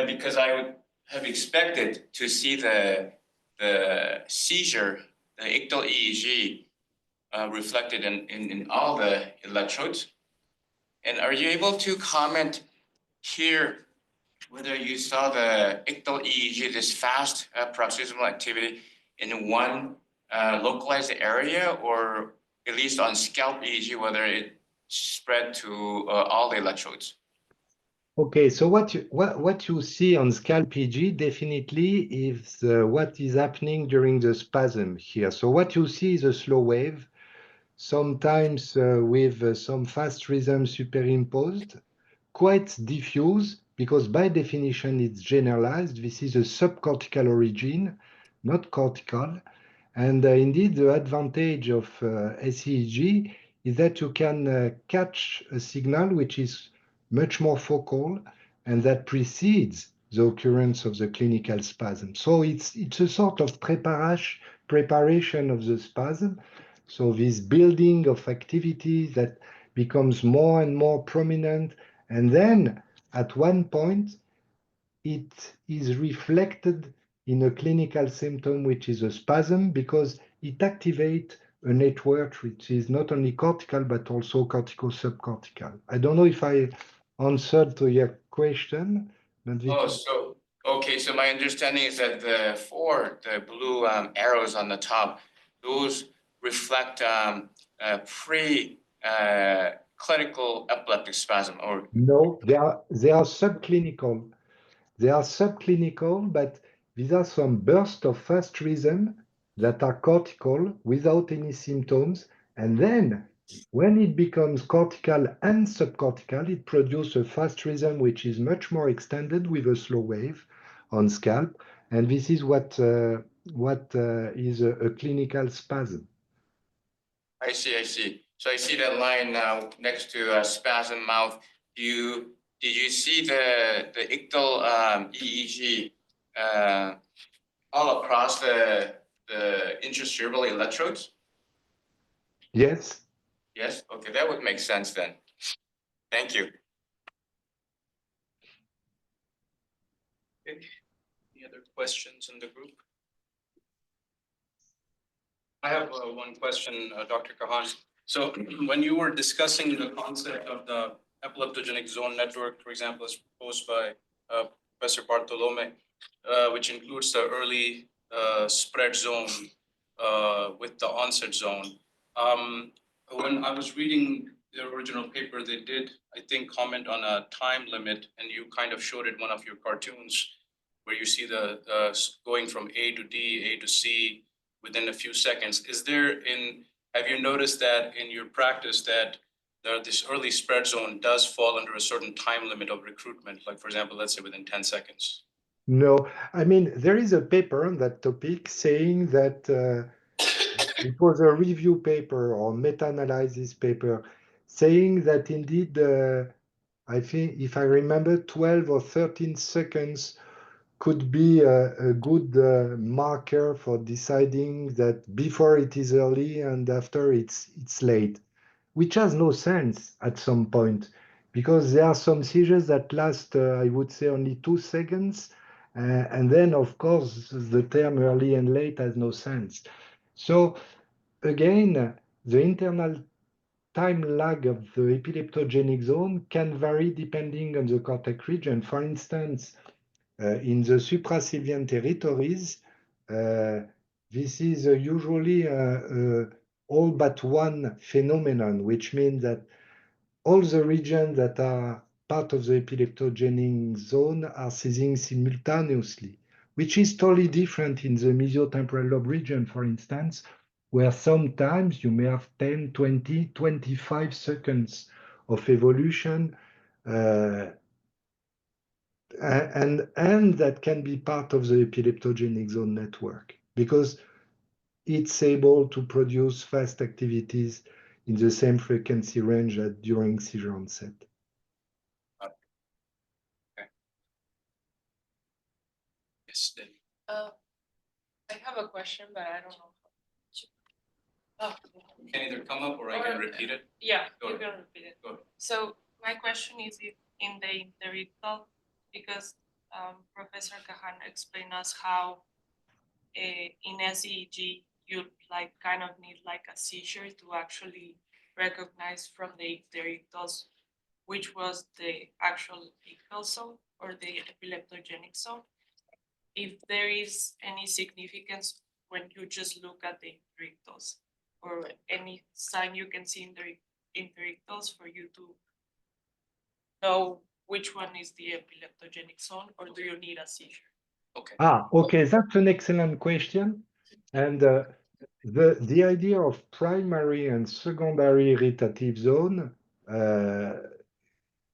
because I would have expected to see the seizure, the ictal EEG, reflected in all the electrodes. And are you able to comment here whether you saw the ictal EEG, this fast paroxysmal activity in one localized area, or at least on scalp EEG, whether it spread to all the electrodes? Okay, so what you see on scalp EEG definitely is what is happening during the spasm here. So what you see is a slow wave, sometimes with some fast rhythm superimposed, quite diffuse, because by definition it's generalized. This is a subcortical origin, not cortical. And indeed, the advantage of SEEG is that you can catch a signal which is much more focal and that precedes the occurrence of the clinical spasm. So it's a sort of preparation of the spasm. So this building of activity that becomes more and more prominent, and then at one point, it is reflected in a clinical symptom, which is a spasm, because it activates a network which is not only cortical, but also cortico-subcortical. I don't know if I answered to your question. Okay, so my understanding is that the blue arrows on the top, those reflect clinical epileptic spasm, or no, they are subclinical. They are subclinical, but these are some bursts of fast rhythm that are cortical without any symptoms. And then when it becomes cortical and subcortical, it produces a fast rhythm which is much more extended with a slow wave on scalp. And this is what is a clinical spasm. I see. So I see that line now next to spasm mouth. Did you see the ictal EEG all across the intracerebral electrodes? Yes. Yes. Okay, that would make sense then. Thank you. Okay. Any other questions in the group? I have one question, Dr. Kahane. So when you were discussing the concept of the epileptogenic zone network, for example, as proposed by Professor Bartolome, which includes the early spread zone with the onset zone. When I was reading the original paper, they did, I think, comment on a time limit, and you kind of showed it in one of your cartoons, where you see the going from A to D, A to C within a few seconds. Have you noticed that in your practice that this early spread zone does fall under a certain time limit of recruitment, like, for example, let's say within 10 seconds? No, I mean, there is a paper on that topic saying that it was a review paper or meta-analysis paper saying that indeed, I think if I remember, 12 or 13 seconds could be a good marker for deciding that before it is early and after it's late, which has no sense at some point, because there are some seizures that last, I would say, only 2 seconds. And then, of course, the term early and late has no sense. So again, the internal time lag of the epileptogenic zone can vary depending on the cortex region. For instance, in the suprasylvian territories, this is usually all but one phenomenon, which means that all the regions that are part of the epileptogenic zone are seizing simultaneously, which is totally different in the mesiotemporal lobe region, for instance, where sometimes you may have 10, 20, 25 seconds of evolution and that can be part of the epileptogenic zone network because it's able to produce fast activities in the same frequency range as during seizure onset. Yes, then. I have a question, but I don't know. Oh. You can either come up or I can repeat it. Yeah, Go you ahead. can repeat it. Go ahead. So my question is if in the interictal, because Professor Kahane explained us how in SEEG you like kind of need like a seizure to actually recognize from the interictals which was the actual ictal zone or the epileptogenic zone. If there is any significance when you just look at the interictals or any sign you can see in the interictals for you to know which one is the epileptogenic zone, or do you need a seizure? Okay. Okay, that's an excellent question. And the idea of primary and secondary irritative zone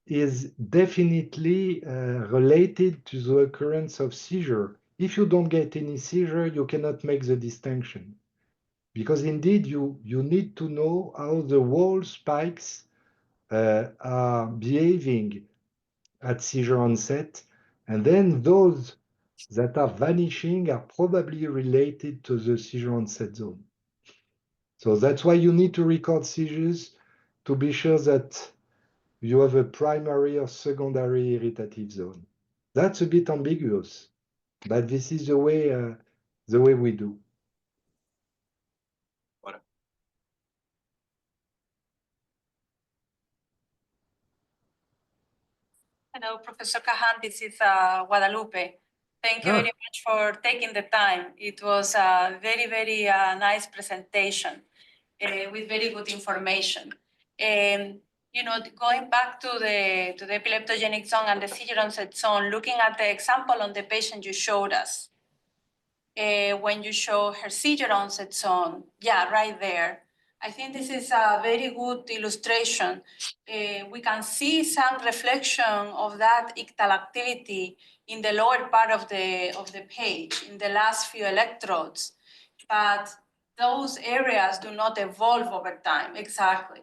is definitely related to the occurrence of seizure. If you don't get any seizure, you cannot make the distinction. Because indeed, you need to know how the wall spikes are behaving at seizure onset. And then those that are vanishing are probably related to the seizure onset zone. So that's why you need to record seizures to be sure that you have a primary or secondary irritative zone. That's a bit ambiguous, but this is the way we do. Hello, Professor Kahane. This is Guadalupe. Thank you very much for taking the time. It was a very, very nice presentation with very good information. You know, going back to the epileptogenic zone and the seizure onset zone, looking at the example on the patient you showed us, when you show her seizure onset zone, yeah, right there. I think this is a very good illustration. We can see some reflection of that ictal activity in the lower part of the page, in the last few electrodes, but those areas do not evolve over time, exactly.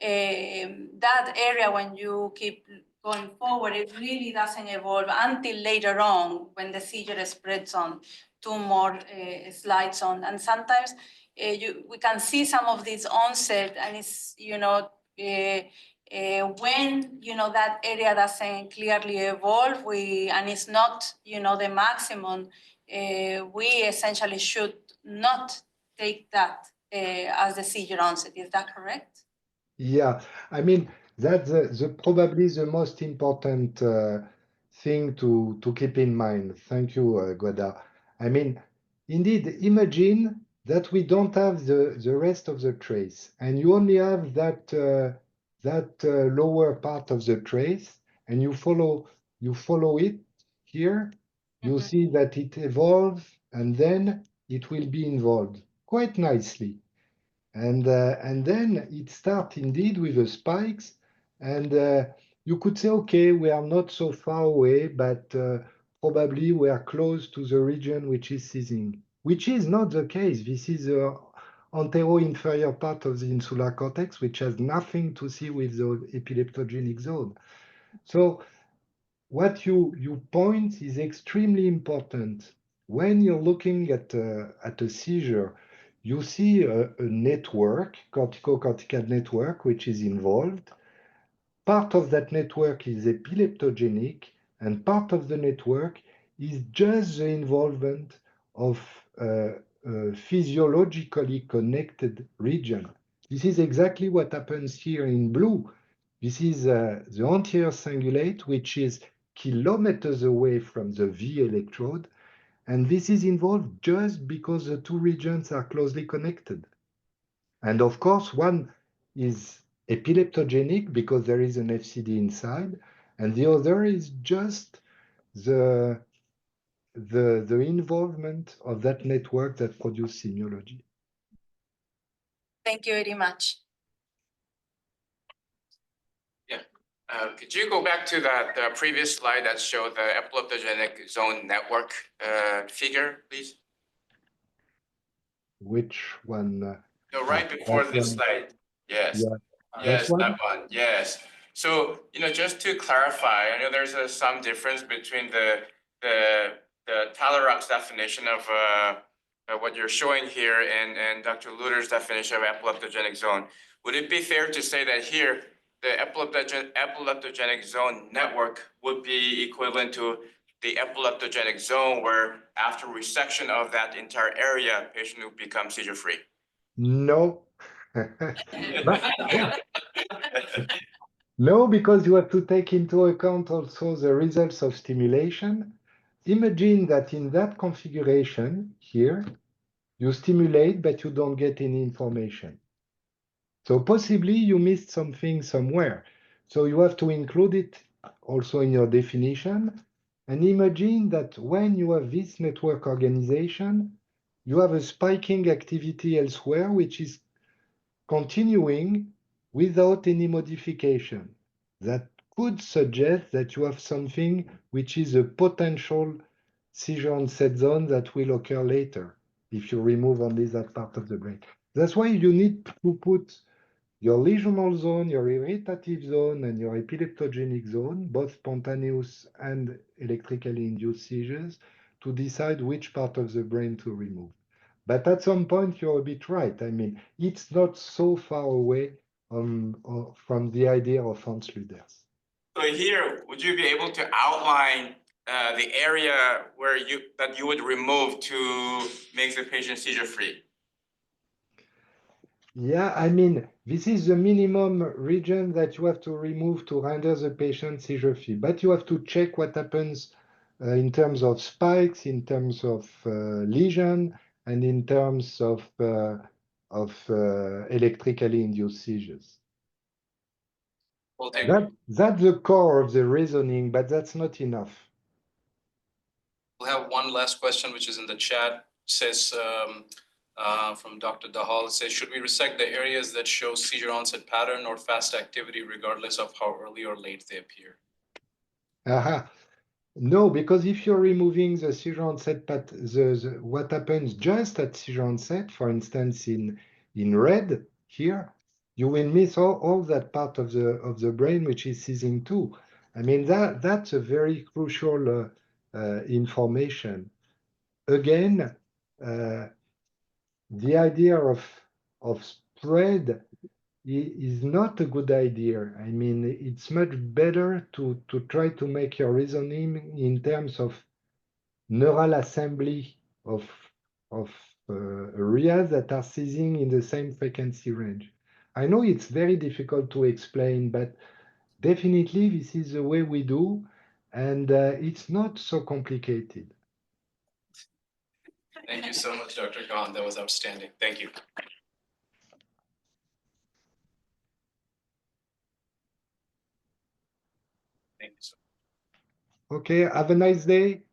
That area, when you keep going forward, it really doesn't evolve until later on when the seizure spreads on. Two more slides on, and sometimes we can see some of this onset, and it's when that area doesn't clearly evolve, and it's not the maximum, we essentially should not take that as the seizure onset. Is that correct? Yeah, I mean that's probably the most important thing to keep in mind. Thank you, Goda. I mean, indeed, imagine that we don't have the rest of the trace, and you only have that lower part of the trace, and you follow it here. You see that it evolves, and then it will be involved quite nicely. And then it starts indeed with the spikes, and you could say, okay, we are not so far away, but probably we are close to the region which is seizing, which is not the case. This is the antero-inferior part of the insular cortex, which has nothing to see with the epileptogenic zone. So what you point is extremely important. When you're looking at a seizure, you see a network, cortico-cortical network, which is involved. Part of that network is epileptogenic, and part of the network is just the involvement of a physiologically connected region. This is exactly what happens here in blue. This is the anterior cingulate, which is kilometers away from the V electrode, and this is involved just because the two regions are closely connected. And of course, one is epileptogenic because there is an FCD inside, and the other is just the involvement of that network that produces semiology. Thank you very much. Yeah, Could you go back to that previous slide that showed the epileptogenic zone network figure, please? Which one? No, right before this slide. Yes. Yeah. Yes, That that one. Yes. So, just to clarify, I know there's some difference between the Talarock's definition of what you're showing here and Dr. Luder's definition of epileptogenic zone. Would it be fair to say that here the epileptogenic zone network would be equivalent to the epileptogenic zone, where after resection of that entire area, patient will become seizure-free? No. No, because you have to take into account also the results of stimulation. Imagine that in that configuration here, you stimulate, but you don't get any information. So possibly you missed something somewhere. So you have to include it also in your definition. And imagine that when you have this network organization, you have a spiking activity elsewhere, which is continuing without any modification. That could suggest that you have something which is a potential seizure onset zone that will occur later if you remove only that part of the brain. That's why you need to put your lesional zone, your irritative zone, and your epileptogenic zone, both spontaneous and electrically induced seizures, to decide which part of the brain to remove. But at some point, you're a bit right. I mean, it's not so far away from the idea of Hans Luder's. So here, would you be able to outline the area where that you would remove to make the patient seizure-free? Yeah, I mean, this is the minimum region that you have to remove to render the patient seizure-free. But you have to check what happens in terms of spikes, in terms of lesion, and in terms of electrically induced seizures. Well, thank you. That's the core of the reasoning, but that's not enough. We'll have one last question, which is in the chat. It says from Dr. Dahal, it says, should we resect the areas that show seizure onset pattern or fast activity regardless of how early or late they appear? Aha. No, because if you're removing the seizure onset, what happens just at seizure onset, for instance, in red here, you will miss all that part of the brain which is seizing too. I mean, that's a very crucial information. Again, the idea of spread is not a good idea. I mean, it's much better to try to make your reasoning in terms of neural assembly of areas that are seizing in the same frequency range. I know it's very difficult to explain, but definitely this is the way we do, and it's not so complicated. Thank you so much, Dr. Kahane. That was outstanding. Thank you. Thank you so much. Okay, have a nice day.